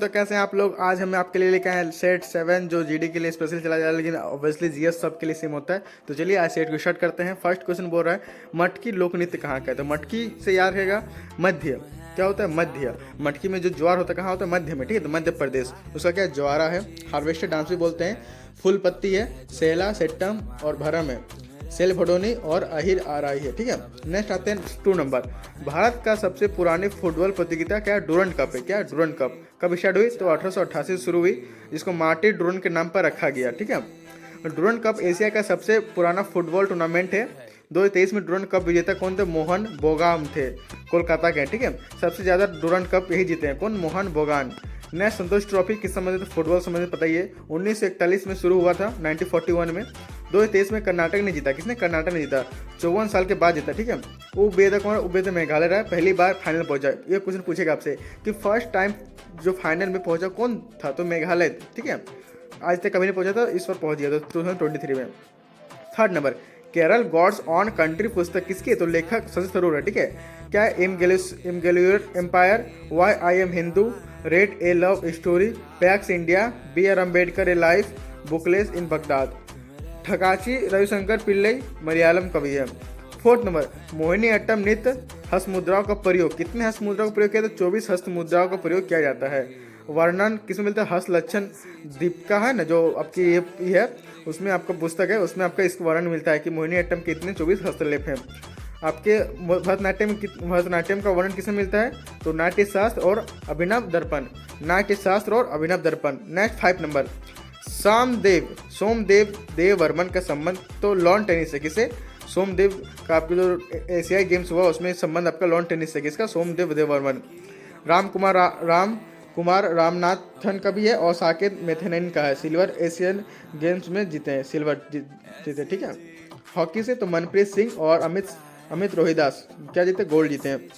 तो कैसे हैं आप लोग। आज हमें आपके लिए लेके आए हैं सेट 7 जो जीडी के लिए स्पेशल चला जा रहा है, लेकिन ऑब्वियसली जीएस सबके लिए सेम होता है। तो चलिए आज सेट को स्टार्ट करते हैं। फर्स्ट क्वेश्चन बोल रहा है मटकी लोक नृत्य कहाँ का है। तो मटकी से याद रहेगा मध्य, क्या होता है मध्य। मटकी में जो ज्वार होता है कहाँ होता है मध्य में, ठीक है। तो मध्य प्रदेश उसका क्या ज्वारा है। हार्वेस्टर डांस भी बोलते हैं। फुल पत्ती है, सेला, सेट्टम और भरम है। सेल भडोनी और अहिर आराई है, ठीक है। नेक्स्ट आते हैं 2 नंबर। भारत का सबसे पुरानी फुटबॉल प्रतियोगिता क्या है, डूरंड कप है। क्या है डूरंड कप, कब स्टार्ट हुई तो 1888 शुरू हुई, जिसको मार्टिन डूरंड के नाम पर रखा गया, ठीक है। डूरंड कप एशिया का सबसे पुराना फुटबॉल टूर्नामेंट है। 2023 में डूरंड कप विजेता कौन थे, मोहन बोगान थे, कोलकाता के, ठीक है। सबसे ज्यादा डूरंड कप यही जीते हैं, कौन, मोहन बोगान। नेक्स्ट संतोष ट्रॉफी किस संबंधित, फुटबॉल संबंधित पता ही है। 1941 में शुरू हुआ था, 1941 में। 2023 में कर्नाटक ने जीता। किसने, कर्नाटक ने जीता, 54 साल के बाद जीता, ठीक है। उबेद कौन, उबेद मेघालय रहा, पहली बार फाइनल पहुंचा। ये क्वेश्चन पूछेगा आपसे कि फर्स्ट टाइम जो फाइनल में पहुंचा कौन था, तो मेघालय, ठीक है। आज तक कभी नहीं पहुंचा था, इस बार पहुंच गया था 2023 में। 3rd नंबर, केरल गॉड्स ऑन कंट्री पुस्तक किसकी, तो लेखक शशि थरूर है, ठीक है। क्या है, इमगेल्यूर empire, why I am Hindu, red a love story, pax India, B R Ambedkar a life, bookless in Baghdad. Thakazhi Ravishankar Pillai Malayalam कवि है। 4th नंबर, मोहिनी अट्टम नृत्य हस्त मुद्राओं का प्रयोग, कितने हस्त मुद्राओं का प्रयोग किया, तो 24 हस्त मुद्राओं का प्रयोग किया जाता है। वर्णन किसमें मिलता है, हस्त लक्षण दीपिका है ना, जो आपकी ये है, उसमें आपका पुस्तक है, उसमें आपका इसका वर्णन मिलता है कि मोहिनी अट्टम के इतने 24 हस्तलेप हैं। आपके भरतनाट्यम का वर्णन किसमें मिलता है, तो नाट्य शास्त्र और अभिनव दर्पण, नाट्य शास्त्र और अभिनव दर्पण। नेक्स्ट 5 नंबर, सोमदेव देववर्मन का संबंध तो लॉन टेनिस से, किसे, सोमदेव का आपके जो एशियाई गेम्स हुआ उसमें संबंध आपका लॉन टेनिस से, किसका, सोमदेव देववर्मन। राम कुमार रामनाथन का भी है और साकेत मेथेनन का है। सिल्वर एशियन गेम्स में जीते हैं, सिल्वर जीते, ठीक है। हॉकी से तो मनप्रीत सिंह और अमित रोहिदास क्या जीते, गोल्ड जीते हैं।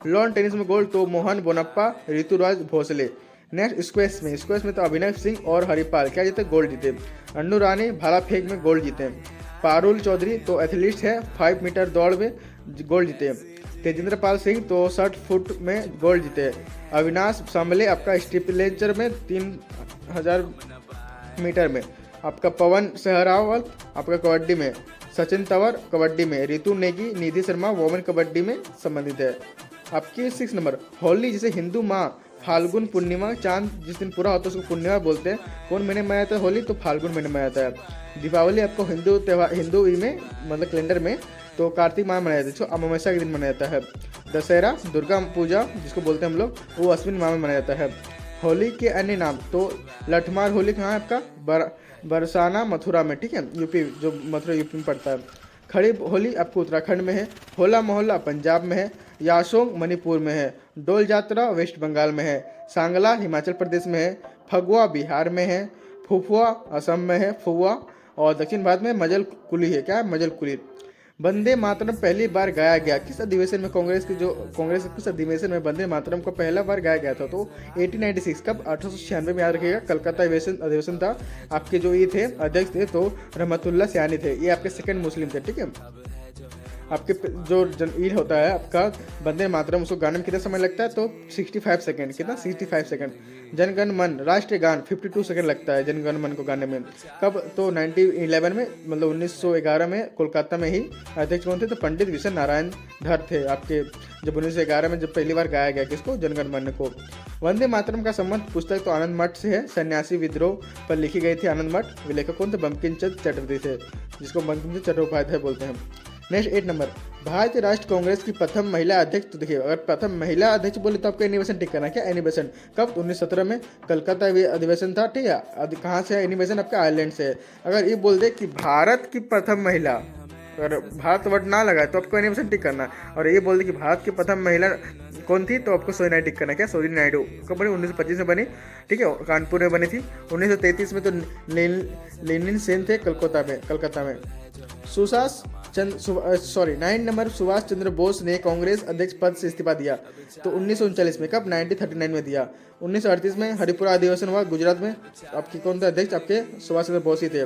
लॉन टेनिस में गोल्ड तो मोहन बोनप्पा, ऋतुराज भोसले। नेक्स्ट स्क्वैश में तो अभिनव सिंह और हरिपाल क्या जीते, गोल्ड जीते। अन्नू रानी भाला फेंक में गोल्ड जीते। पारुल चौधरी तो एथलीट है, 5 मीटर दौड़ में गोल्ड जीते। तेजेंद्र पाल सिंह तो 60 फुट में गोल्ड जीते। अविनाश सांबले आपका स्टीपलेचर में 3000 मीटर में। आपका पवन सहरावत आपका कबड्डी में। सचिन तंवर कबड्डी में। रितु नेगी, निधि शर्मा वोमेन कबड्डी में संबंधित है। आपकी 6 नंबर, होली जिसे हिंदू माह फाल्गुन पूर्णिमा चांद जिस दिन पूरा होता है उसको पूर्णिमा बोलते हैं। कौन महीने में आता है होली, तो फाल्गुन महीने में आता है। दीपावली आपको हिंदू त्यौहार, हिंदू में मतलब कैलेंडर में तो कार्तिक माह में मनाया जाता है, जो अमावस्या के दिन मनाया जाता है। दशहरा दुर्गा पूजा जिसको बोलते हैं हम लोग, वो अश्विन माह में मनाया जाता है। होली के अन्य नाम तो लठमार होली कहाँ है आपका, बरसाना मथुरा में, ठीक है, यूपी, जो मथुरा यूपी में पड़ता है। खड़ी होली आपको उत्तराखंड में है। होला मोहल्ला पंजाब में है। यासोंग मणिपुर में है। डोल जात्रा वेस्ट बंगाल में है। सांगला हिमाचल प्रदेश में है। फगुआ बिहार में है। फुफुआ असम में है, फुआ। और दक्षिण भारत में मजल कुली है, क्या है, मजल कुली। वंदे मातरम पहली बार गाया गया किस अधिवेशन में, कांग्रेस किस अधिवेशन में वंदे मातरम को पहला बार गाया गया था, तो 1896 कब, 1896 में, याद रखिएगा। कलकत्ता अधिवेशन था। आपके जो ये थे अध्यक्ष थे तो रहमतुल्लाह सयानी थे, ये आपके सेकंड मुस्लिम थे, ठीक है। आपके जो ईद होता है आपका वंदे मातरम, उसको गाने में कितना समय लगता है, तो 65 सेकंड, कितना, 65 सेकंड। जनगण मन राष्ट्रीय गान 52 सेकंड लगता है जनगण मन को गाने में। कब, तो 1911 में, मतलब 1911 में कोलकाता में ही। अध्यक्ष कौन थे, तो पंडित विश्व नारायण धर थे आपके, जब 1911 में जब पहली बार गाया गया किसको, जनगण मन को। वंदे मातरम का संबंध पुस्तक तो आनंद मठ से है, सन्यासी विद्रोह पर लिखी गई थी आनंद मठ। लेखक कौन थे, बंकिम चंद्र चटर्जी थे, जिसको बंकिम चंद्र चट्टोपाध्याय बोलते हैं। नेक्स्ट 8 नंबर, भारतीय राष्ट्र कांग्रेस की प्रथम महिला अध्यक्ष, तो देखिए अगर प्रथम महिला अध्यक्ष बोले तो आपका एनिमेशन टिक करना, क्या एनिमेशन, कब, 1917 में कलकत्ता अधिवेशन था, ठीक है। कहाँ से है एनिमेशन, आपका आयरलैंड से है। अगर ये बोल दे कि भारत की प्रथम महिला, अगर भारत वर्ड ना लगाए तो आपको एनिमेशन टिक करना। और ये बोल दे कि भारत की प्रथम महिला कौन थी, तो आपको सोनी नायडू टिक करना, क्या, सोनी नायडू कब बनी, 1925 में बनी, ठीक है, कानपुर में बनी थी। 1933 में तो लेनिन सेन थे कलकत्ता में। 9 नंबर, सुभाष चंद्र बोस ने कांग्रेस अध्यक्ष पद से इस्तीफा दिया, तो 1939 में, कब, 1939 में दिया। 1938 में हरिपुरा अधिवेशन हुआ गुजरात में, आपके कौन थे अध्यक्ष, आपके सुभाष चंद्र बोस ही थे।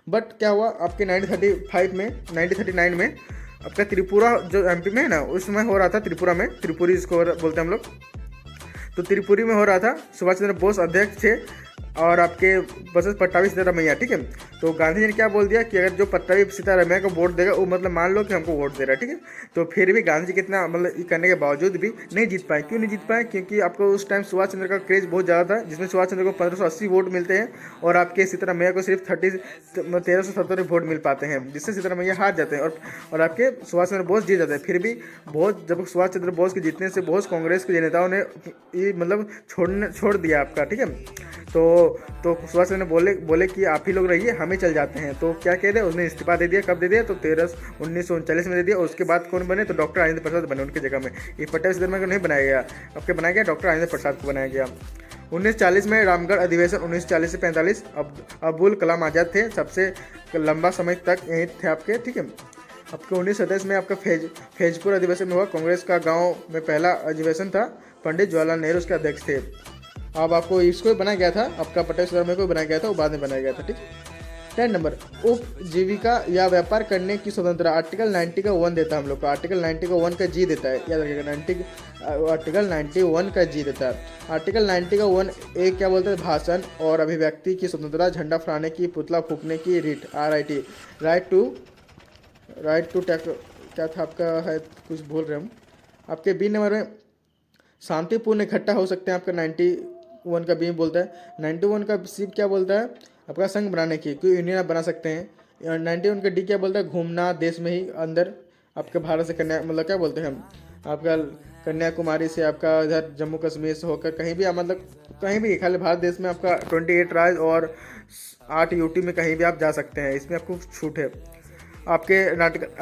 बट क्या हुआ आपके 1939 में आपका त्रिपुरा जो एमपी में है ना, उस समय हो रहा था त्रिपुरा में, त्रिपुरी जिसको बोलते हैं हम लोग, तो तो त्रिपुरी में हो रहा था, सुभाष चंद्र बोस अध्यक्ष थे और आपके बसस पट्टाभी सीतारमैया, ठीक है। तो गांधी जी ने क्या बोल दिया कि अगर जो पट्टाभी सीतारमैया को वोट देगा वो मतलब मान लो कि हमको वोट दे रहा है, ठीक है। तो फिर भी गांधी जी कितना मतलब ये करने के बावजूद भी नहीं जीत पाए। क्यों नहीं जीत पाए? क्योंकि आपको उस टाइम सुभाष चंद्र का क्रेज बहुत ज़्यादा था, जिसमें सुभाष चंद्र को 1580 वोट मिलते हैं और आपके सीतारमैया को सिर्फ 1370 वोट मिल पाते हैं, जिससे सीतारमैया हार जाते हैं और आपके सुभाष चंद्र बोस जीत जाते हैं। फिर भी बहुत जब सुभाष चंद्र बोस के जीतने से बहुत कांग्रेस के नेताओं ने ये मतलब छोड़ दिया आपका, ठीक है। तो सुभाष चंद्र बोले कि आप ही लोग रहिए, हम ही चल जाते हैं। तो क्या कह रहे, उसने इस्तीफा दे दिया। कब दे दिया? तो 1939 में दे दिया। और उसके बाद कौन बने? तो डॉक्टर राजेंद्र प्रसाद बने उनकी जगह में। ये पट्टाभी सीतारमैया को नहीं बनाया गया, आपके बनाया गया डॉक्टर राजेंद्र प्रसाद को बनाया गया। 1940 में रामगढ़ अधिवेशन, 1940 से 45 अबुल कलाम आज़ाद थे, सबसे लंबा समय तक यहीं थे आपके, ठीक है। आपके 1927 में आपका फैजपुर अधिवेशन में हुआ, कांग्रेस का गांव में पहला अधिवेशन था, पंडित जवाहरलाल नेहरू उसके अध्यक्ष थे। अब आपको इसको बनाया गया था, आपका पट्टाभी सीतारमैया को बनाया गया था, वो बाद में बनाया गया था, ठीक। 10 नंबर, उपजीविका या व्यापार करने की स्वतंत्रता, आर्टिकल 90 का 1 देता है हम लोग को, आर्टिकल 90 का 1 का जी देता है, याद रखिएगा। आर्टिकल 91 का जी देता है। आर्टिकल 90 का 1 एक क्या बोलता है? भाषण और अभिव्यक्ति की स्वतंत्रता, झंडा फहराने की, पुतला फूकने की, RIT, राइट टू क्या था आपका है, कुछ बोल रहे हम। आपके बी नंबर में शांतिपूर्ण इकट्ठा हो सकते हैं, आपका 91 का बी बोलता है। 91 का सी क्या बोलता है? आपका संघ बनाने की, कोई यूनियन आप बना सकते हैं। 91 का डी क्या बोलता है? घूमना देश में ही अंदर, आपके भारत से कन्या मतलब क्या बोलते हैं हम, आपका कन्याकुमारी से आपका इधर जम्मू कश्मीर से होकर कहीं भी मतलब कहीं भी, खाली भारत देश में आपका 28 राज्य और 8 UT में कहीं भी आप जा सकते हैं, इसमें आपको छूट है। आपके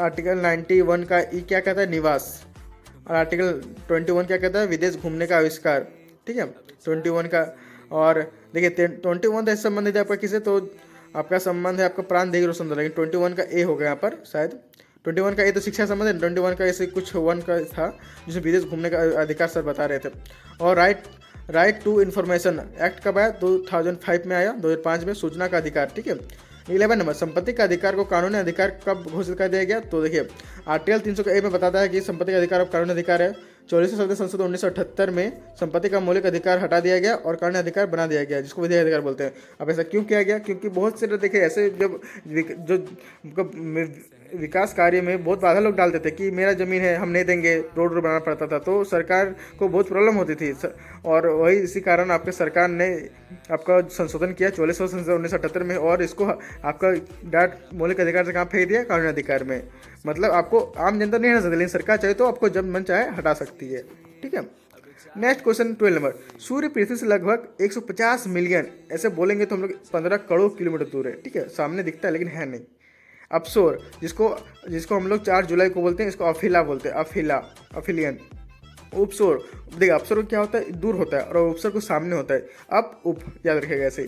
आर्टिकल 91 का ई क्या कहता है? निवास। और आर्टिकल 21 क्या कहता है? विदेश घूमने का आविष्कार, ठीक है। 21 का, और देखिए 21 तो इससे संबंधित है आपका किसे? तो आपका संबंध है आपका प्रांत देगी रोशन, लेकिन 21 का ए हो गया यहाँ पर शायद। 21 का ए तो शिक्षा संबंध है, 21 का ऐसे कुछ 1 का था जिसमें विदेश घूमने का अधिकार सर बता रहे थे। और राइट टू इन्फॉर्मेशन एक्ट कब आया? 2005 में आया, 2005 में सूचना का अधिकार, ठीक है। 11 नंबर, संपत्ति का अधिकार को कानूनी अधिकार कब घोषित कर दिया गया? तो देखिए आर्टिकल 300 का ए में बताता है कि संपत्ति का अधिकार अब कानूनी अधिकार है। 44वें संसद 1978 में संपत्ति का मौलिक अधिकार हटा दिया गया और कानूनी अधिकार बना दिया गया, जिसको विधेयक अधिकार बोलते हैं। अब ऐसा क्यों किया गया? क्योंकि बहुत से देखिए ऐसे जब जो विकास कार्य में बहुत बाधा लोग डालते थे कि मेरा ज़मीन है हम नहीं देंगे, रोड बनाना पड़ता था, तो सरकार को बहुत प्रॉब्लम होती थी। और वही इसी कारण आपके सरकार ने आपका संशोधन किया 44वें संसद 1978 में, और इसको आपका डायरेक्ट मौलिक अधिकार से कहाँ फेंक दिया? कानूनी अधिकार में। मतलब आपको आम जनता नहीं हटा सकती, लेकिन सरकार चाहे तो आपको जब मन चाहे हटा सकती है, ठीक है। नेक्स्ट क्वेश्चन 12 नंबर, सूर्य पृथ्वी से लगभग 150 मिलियन, ऐसे बोलेंगे तो हम लोग 15 करोड़ किलोमीटर दूर है, ठीक है। सामने दिखता है लेकिन है नहीं। अपसोर, जिसको हम लोग 4 जुलाई को बोलते हैं, इसको अफिला बोलते हैं, अफिलियन। उपसोर, देखिए अपसर क्या होता है? दूर होता है, और उपसर को सामने होता है। उप याद रखेगा ऐसे ही।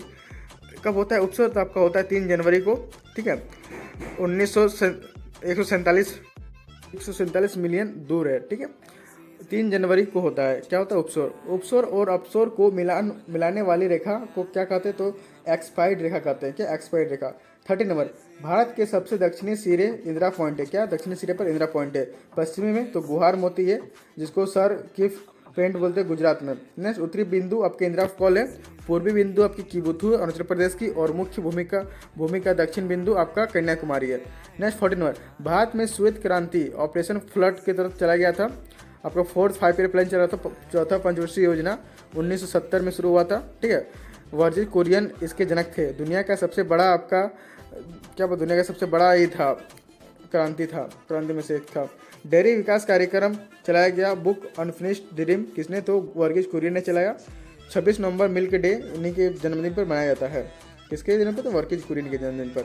कब होता है उपसर? तो आपका होता है 3 जनवरी को, ठीक है। 147 मिलियन दूर है, ठीक है। 3 जनवरी को होता है। क्या होता है? उपसोर और अपसोर को मिलाने वाली रेखा को क्या कहते हैं? तो एक्सपाइड रेखा कहते हैं। क्या? एक्सपाइड रेखा। 30 नंबर, भारत के सबसे दक्षिणी सिरे इंदिरा पॉइंट है। क्या? दक्षिणी सिरे पर इंदिरा पॉइंट है। पश्चिमी में तो गुहार मोती है, जिसको सर किफ पेंट बोलते हैं गुजरात में। नेक्स्ट, उत्तरी बिंदु आपके इंदिरा कॉल है। पूर्वी बिंदु आपकी किबुथु अरुणाचल प्रदेश की, और मुख्य भूमि का दक्षिण बिंदु आपका कन्याकुमारी है। नेक्स्ट 40 नंबर, भारत में श्वेत क्रांति ऑपरेशन फ्लड की तरफ चला गया था। आपका 4th 5-year प्लान चल रहा था, चौथा पंचवर्षीय योजना 1970 में शुरू हुआ था, ठीक है। वर्जिन कुरियन इसके जनक थे। दुनिया का सबसे बड़ा आपका दुनिया का सबसे बड़ा ये था क्रांति में से एक था। डेयरी विकास कार्यक्रम चलाया गया। बुक अनफिनिश्ड ड्रीम किसने? तो वर्गीज कुरियन ने चलाया। 26 नवंबर मिल्क डे इन्हीं के जन्मदिन पर मनाया जाता है। किसके जन्म पर? तो वर्गीज कुरियन के जन्मदिन पर।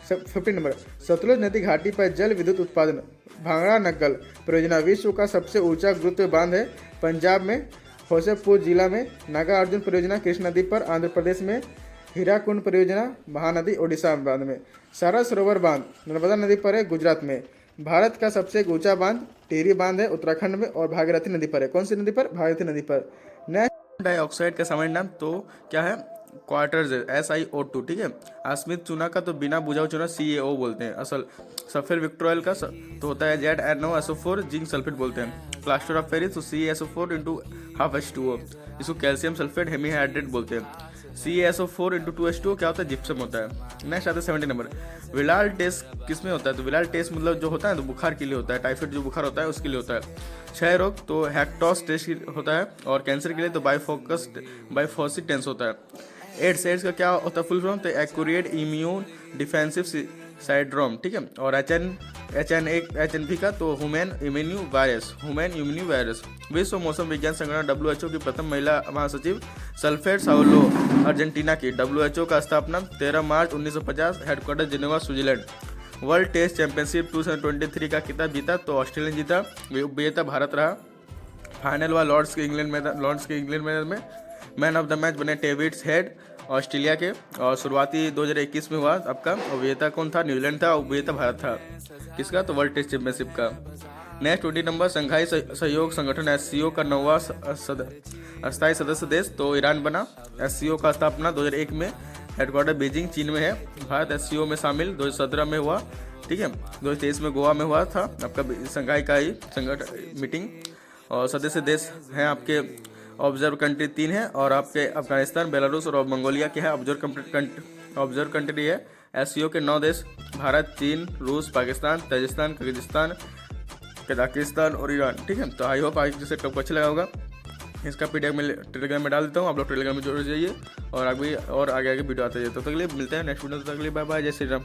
50 नंबर, सतलुज नदी घाटी पर जल विद्युत उत्पादन, भांगड़ा नग्गल परियोजना विश्व का सबसे ऊंचा गुरुत्व बांध है। पंजाब में होशेपुर जिला में। नागा अर्जुन परियोजना कृष्ण नदी पर आंध्र प्रदेश में। हीराकुंड परियोजना महानदी ओडिशा बांध में। सारा सरोवर बांध नर्मदा नदी पर है गुजरात में। भारत का सबसे ऊंचा बांध टिहरी बांध है उत्तराखंड में, और भागीरथी नदी पर है। कौन सी नदी पर? भागीरथी नदी पर। नेक्स्ट, डाइऑक्साइड का सामान्य नाम तो क्या है? क्वार्टर्स है SiO2, ठीक है। आसमित चूना का तो बिना बुझा हुआ चूना CaO बोलते हैं। असल सल्फर विक्ट्रोल का तो होता है ZnOSO4 जिंक सल्फेट बोलते हैं। प्लास्टर ऑफ पेरिस तो CaSO4 इंटू हाफ H2O, इसको कैल्शियम सल्फेट हेमीहाइड्रेट बोलते हैं। CaSO4 इंटू 2H2O क्या होता है, जिप्सम होता है। नेक्स्ट आता है 70 नंबर, विलाल टेस्ट किस में होता है, तो विलाल टेस्ट मतलब जो होता है तो बुखार के लिए होता है, टाइफाइड जो बुखार होता है उसके लिए होता है। क्षय रोग तो हैक्टोस टेस्ट होता है, और कैंसर के लिए तो बाइफोसी टेंस होता है। एड्स का क्या होता है फुल फॉर्म, तो एक्यूरेट इम्यून डिफेंसिव साइड्रोम, ठीक है। और HNV का तो ह्यूमन इम्यूनी वायरस। विश्व मौसम विज्ञान संगठन WHO की प्रथम महिला महासचिव सल्फेट साउलो अर्जेंटीना की। WHO का स्थापना 13 मार्च 1950, headquarter Geneva Switzerland. World test championship 2023 का खिताब जीता तो ऑस्ट्रेलिया जीता, विजेता भारत रहा। फाइनल हुआ लॉर्ड्स के इंग्लैंड में मैन ऑफ द मैच बने डेविड हेड ऑस्ट्रेलिया के, और शुरुआती 2021 में हुआ आपका, और विजेता कौन था, न्यूजीलैंड था, और विजेता भारत था किसका, तो वर्ल्ड टेस्ट चैंपियनशिप का। नेक्स्ट 20 नंबर, संघाई सहयोग संगठन SCO का 9वां अस्थायी सदस्य देश तो ईरान बना। SCO का स्थापना 2001 में, हेडक्वार्टर बीजिंग चीन में है। भारत SCO में शामिल 2017 में हुआ, ठीक है। 2023 में गोवा में हुआ था आपका संघाई का ही संगठन मीटिंग। और सदस्य देश हैं आपके ऑब्जर्व कंट्री 3 है, और आपके अफगानिस्तान, बेलारूस और मंगोलिया के हैं ऑब्जर्व कंट्री है। SCO के 9 देश भारत, चीन, रूस, पाकिस्तान, ताजिकिस्तान, किर्गिस्तान, कजाकिस्तान और ईरान, ठीक है। तो आई होप आज जैसे टॉप अच्छा लगा होगा। इसका PDF में टेलीग्राम में डाल देता हूँ, आप लोग टेलीग्राम में जुड़ जाइए और आगे वीडियो आते जाइए। तो तक के लिए मिलते हैं नेक्स्ट वीडियो, तक के लिए बाय बाय, जय श्री राम।